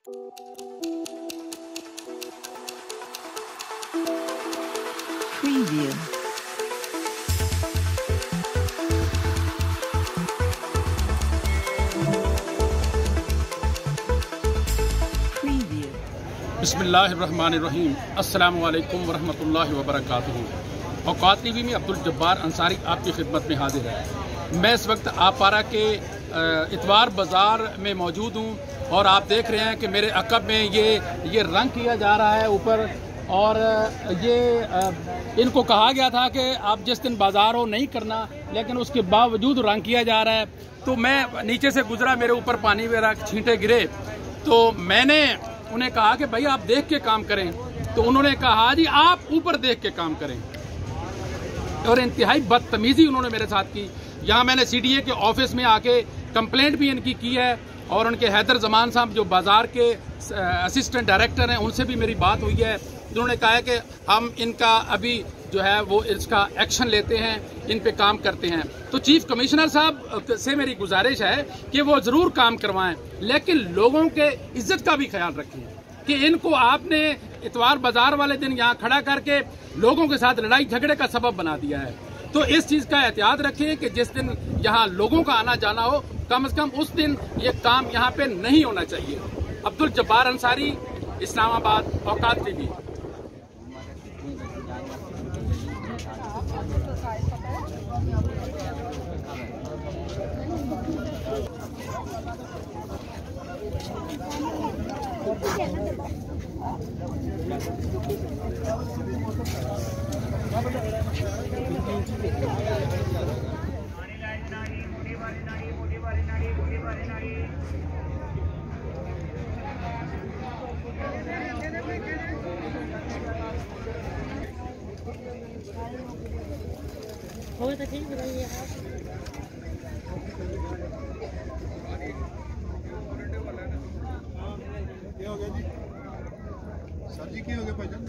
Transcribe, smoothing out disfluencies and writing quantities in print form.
Preview. बिस्मिल्लाहिर्रहमानिर्रहीम। अस्सलामु अलैकुम वरहमतुल्लाहि वबरकातुहू। औकात टीवी में अब्दुल जब्बार अंसारी आपकी खिदमत में हाजिर है। मैं इस वक्त आपारा के इतवार बाज़ार में मौजूद हूँ और आप देख रहे हैं कि मेरे अकब में ये रंग किया जा रहा है ऊपर। और ये इनको कहा गया था कि आप जिस दिन बाज़ार हो नहीं करना, लेकिन उसके बावजूद रंग किया जा रहा है। तो मैं नीचे से गुजरा, मेरे ऊपर पानी वगैरह छींटे गिरे, तो मैंने उन्हें कहा कि भाई आप देख के काम करें। तो उन्होंने कहा जी आप ऊपर देख के काम करें, और इंतहाई बदतमीजी उन्होंने मेरे साथ की। यहाँ मैंने सीडीए के ऑफिस में आके कंप्लेंट भी इनकी की है, और उनके हैदर जमान साहब जो बाजार के असिस्टेंट डायरेक्टर हैं उनसे भी मेरी बात हुई है। उन्होंने कहा है कि हम इनका अभी जो है वो इसका एक्शन लेते हैं, इन पे काम करते हैं। तो चीफ कमिश्नर साहब से मेरी गुजारिश है कि वो ज़रूर काम करवाएं, लेकिन लोगों के इज्जत का भी ख्याल रखें कि इनको आपने इतवार बाजार वाले दिन यहाँ खड़ा करके लोगों के साथ लड़ाई झगड़े का सबब बना दिया है। तो इस चीज़ का एहतियात रखें कि जिस दिन यहाँ लोगों का आना जाना हो, कम से कम उस दिन ये काम यहाँ पे नहीं होना चाहिए। अब्दुल जब्बार अंसारी, इस्लामाबाद, औकात टीवी। हो तो ठीक है। क्या हो गया जी? सर जी क्या हो गया भाईजान?